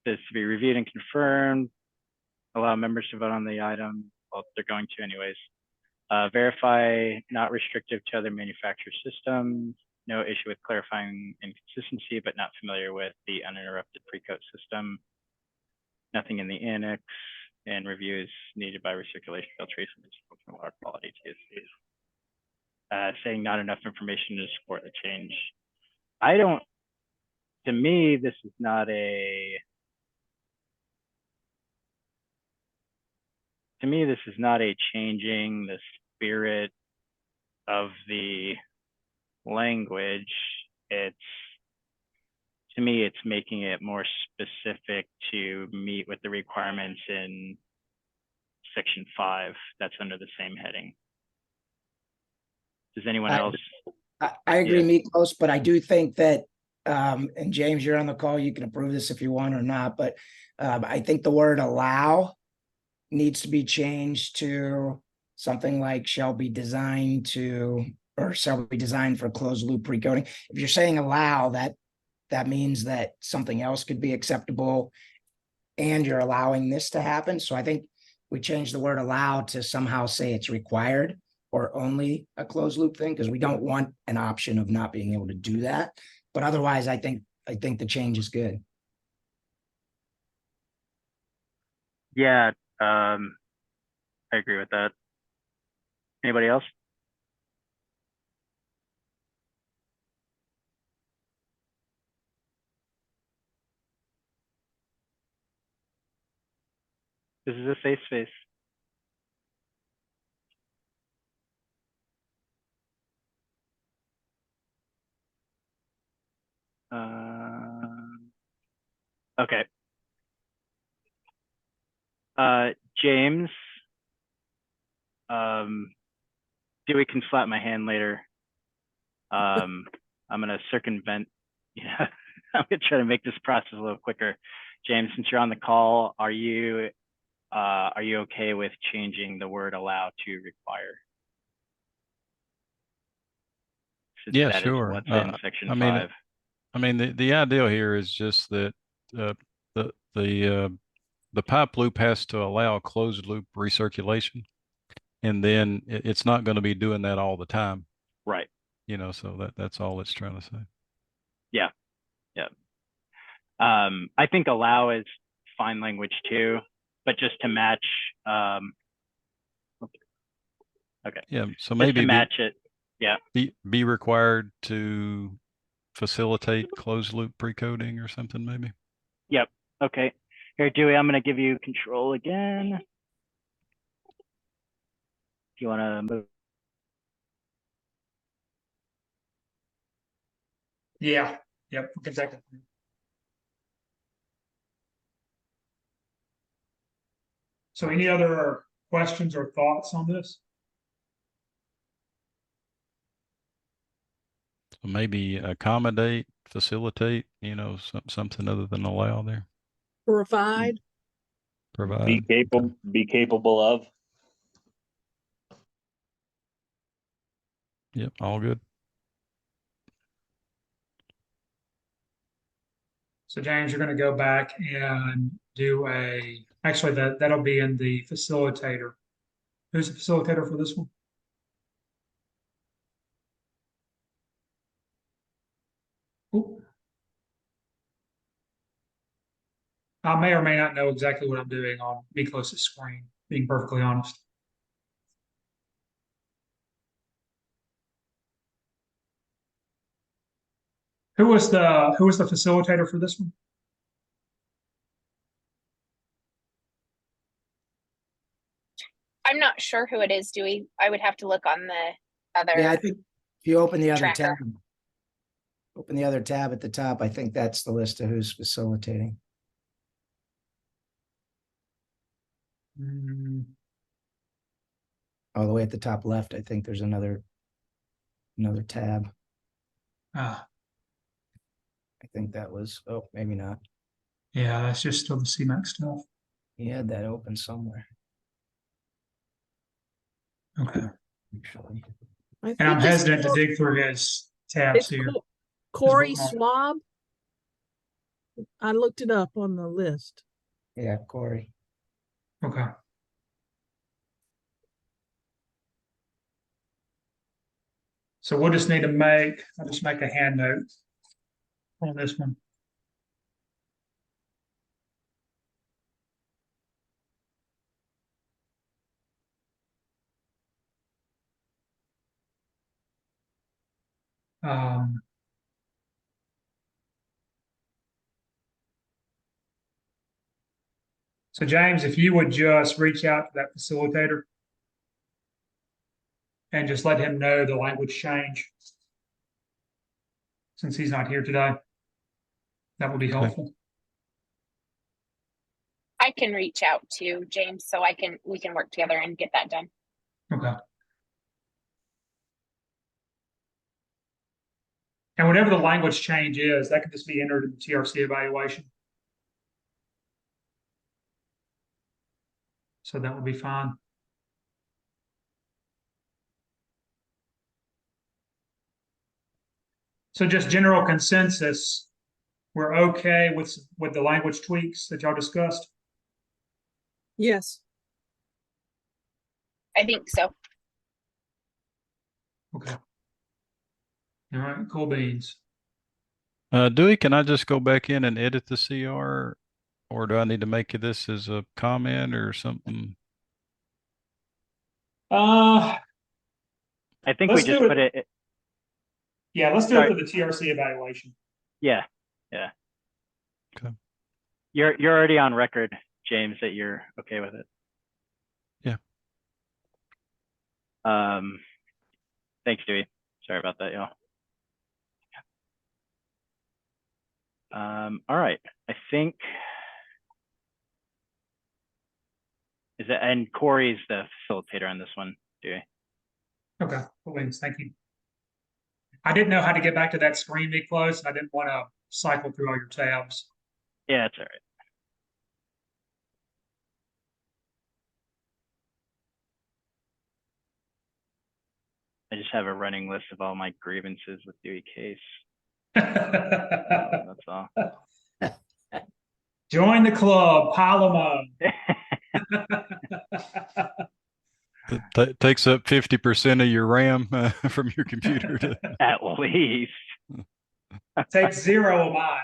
This to be reviewed and confirmed. Allow members to vote on the item. Well, they're going to anyways. Verify not restrictive to other manufacturer systems. No issue with clarifying inconsistency, but not familiar with the uninterrupted pre-coat system. Nothing in the annex, and review is needed by recirculation filtration from water quality TSCs. Saying not enough information to support the change. To me, this is not a, changing the spirit of the language. To me, it's making it more specific to meet with the requirements in section 5 that's under the same heading. Does anyone else? I agree, Yeah. Miklos, but I do think that, and James, you're on the call, you can approve this if you want or not, but I think the word allow needs to be changed to something like shall be designed to, or shall be designed for closed loop pre-coating. If you're saying allow, that means that something else could be acceptable and you're allowing this to happen. So I think we change the word allow to somehow say it's required or only a closed loop thing, because we don't want an option of not being able to do that. But otherwise, I think the change is good. Yeah, I agree with that. Anybody else? This is a safe space. Okay. James, Dewey can slap my hand later. I'm gonna circumvent, I'm gonna try to make this process a little quicker. James, since you're on the call, are you okay with changing the word allow to require? Since Yeah, that is sure. what's in section I mean, 5. I mean, the idea here is just that the pipe loop has to allow closed loop recirculation, and then it's not going to be doing that all the time. Right. So that's all it's trying to say. Yeah. Yeah. I think allow is fine language too, but just to match. Okay. Yeah. So Just maybe to match it. Yeah. Be required to facilitate closed loop pre-coding or something, maybe. Yep. Okay. Here, Dewey, I'm going to give you control again. If you want to move. Yeah, yep, exactly. So any other questions or thoughts on this? So maybe accommodate, facilitate, something other than allow there. Provide. Provide. Be capable of. Yep, all good. So James, you're gonna go back and do actually that'll be in the facilitator. Who's the facilitator for this one? Ooh. I may or may not know exactly what I'm doing on Miklos' screen, being perfectly honest. Who was the facilitator for this one? I'm not sure who it is, Dewey. I would have to look on the other. Yeah, I think if you open the other tracker. tab, Open the other tab at the top. I think that's the list of who's facilitating. All the way at the top left, I think there's another tab. Ah, I think that was, oh, maybe not. yeah, that's just still the CMAC stuff. He had that open somewhere, Okay. actually. I And I'm think it's hesitant to dig through his tabs here. Corey bookmark. Swab. I looked it up on the list. Yeah, Corey. Okay. So we'll just need to I'll just make a hand note on this one. So James, if you would just reach out to that facilitator and just let him know the language change, since he's not here today, that would be helpful. I can reach out to James so we can work together and get that done. Okay. And whatever the language change is, that could just be entered in the TRC evaluation. So that would be fine. So just general consensus, we're okay with the language tweaks that y'all discussed? Yes. I think so. Okay. All right, cool beans. Dewey, can I just go back in and edit the CR, or do I need to make this as a comment or something? I think we let's just do put it. Yeah, let's do Sorry. it for the TRC evaluation. Yeah. Okay. You're already on record, James, that you're okay with it. Yeah. Thanks, Dewey. Sorry about that, y'all. All right. I think and Corey's the facilitator on this one, Dewey. Okay, cool beans. Thank you. I didn't know how to get back to that screen we closed. I didn't want to cycle through all your tabs. Yeah, it's all right. I just have a running list of all my grievances with Dewey Case. That's all. Join the club, pile them That takes up 50% of your RAM from your computer. At least. Take 0 of mine.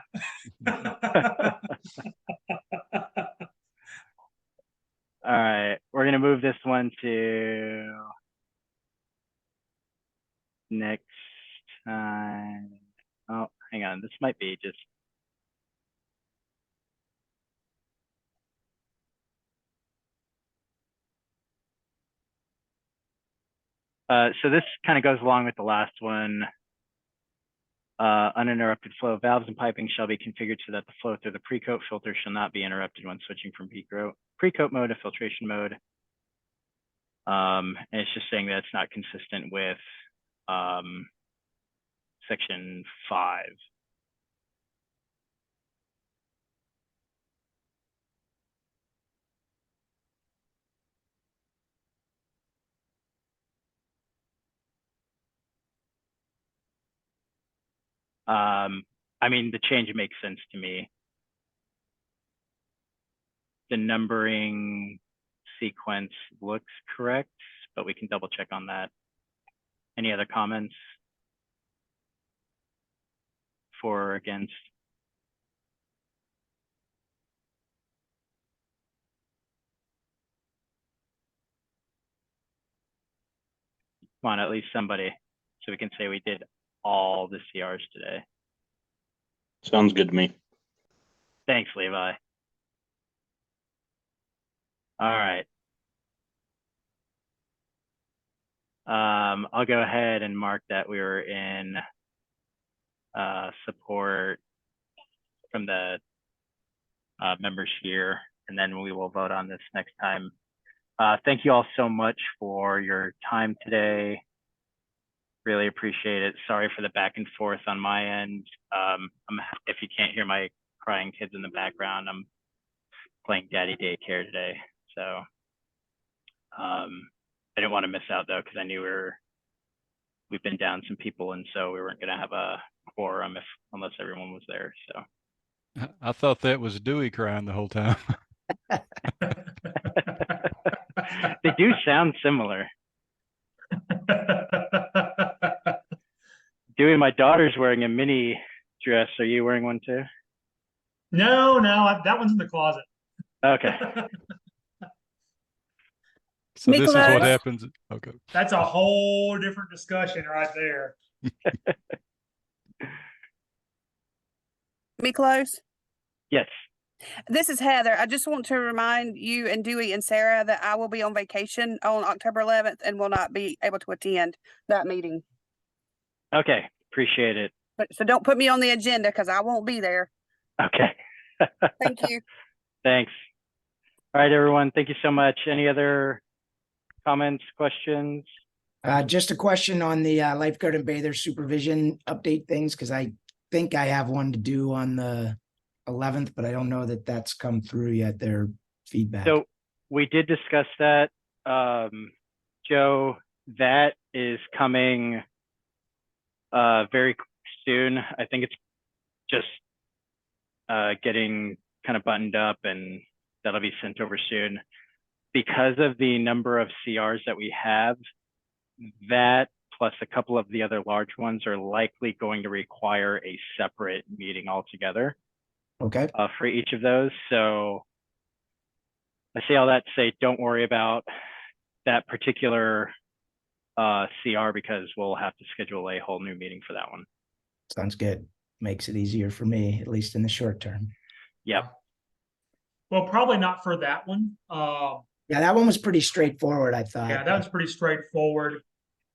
All right, we're gonna move this one to next time. Oh, hang on, this might be just. So this kind of goes along with the last one. Uninterrupted flow of valves and piping shall be configured so that the flow through the pre-coat filter shall not be interrupted when switching from pre-coat mode to filtration mode. And it's just saying that it's not consistent with section 5. I mean, the change makes sense to me. The numbering sequence looks correct, but we can double check on that. Any other comments for or against? Come on, at least somebody, so we can say we did all the CRs today. Sounds good to me. Thanks, Levi. All right. I'll go ahead and mark that we were in support from the members here, and then we will vote on this next time. Thank you all so much for your time today. Really appreciate it. Sorry for the back and forth on my end. If you can't hear my crying kids in the background, I'm playing daddy daycare today. So I didn't want to miss out though, because I knew we've been down some people, and so we weren't going to have a quorum unless everyone was there. So I thought that was Dewey crying the whole time. they do sound similar. Dewey, my daughter's wearing a mini dress. Are you wearing one too? No, that one's in the closet. Okay. So this is what Nicholas? happens. Okay. That's a whole different discussion right there. Me close. Yes. This is Heather. I just want to remind you and Dewey and Sarah that I will be on vacation on October 11th and will not be able to attend that meeting. Okay. Appreciate it. So don't put me on the agenda because I won't be there. Okay. Thank you. Thanks. All right, everyone. Thank you so much. Any other comments, questions? Just a question on the lifeguard and bather supervision update things, because I think I have one to do on the 11th, but I don't know that that's come through yet, their feedback. So we did discuss that. Joe, that is coming very soon. I think it's just getting kind of buttoned up, and that'll be sent over soon. Because of the number of CRs that we have, that plus a couple of the other large ones are likely going to require a separate meeting altogether. Okay. For each of those. So I say all that to say, don't worry about that particular CR, because we'll have to schedule a whole new meeting for that one. Sounds good. Makes it easier for me, at least in the short term. Yep. Well, probably not for that one. Yeah, that one was pretty straightforward, I thought. Yeah, that was pretty straightforward.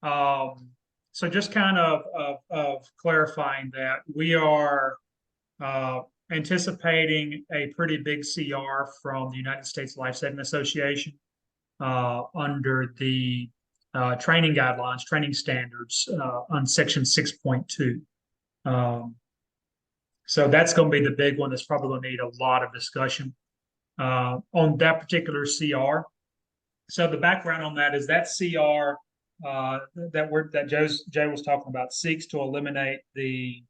So just kind of clarifying that we are anticipating a pretty big CR from the United States Lifesaving Association under the training guidelines, training standards on section 6.2. So that's going to be the big one that's probably going to need a lot of discussion on that particular CR. So the background on that is that CR that Jay was talking about seeks to eliminate the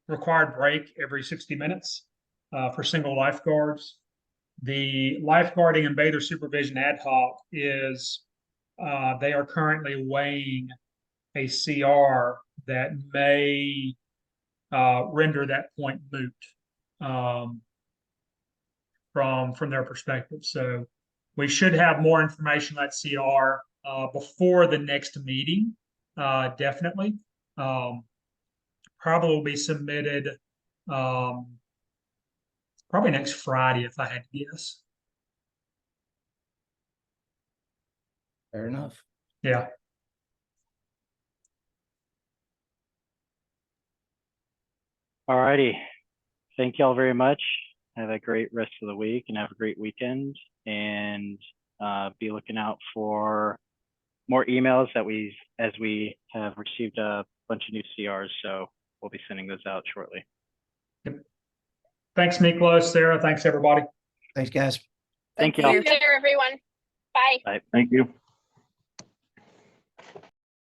required break every 60 minutes for single lifeguards. The lifeguarding and bather supervision ad hoc is they are currently weighing a CR that may render that point moot from their perspective. So we should have more information on that CR before the next meeting, definitely. Probably will be submitted probably next Friday, if I had to guess. Fair enough. Yeah. All righty. Thank you all very much. Have a great rest of the week and have a great weekend. And be looking out for more emails as we have received a bunch of new CRs. So we'll be sending those out shortly. Yep. Thanks, Miklos, Sarah. Thanks, everybody. Thanks, guys. Thank you. you. Take care, everyone. Bye. Bye. Thank you.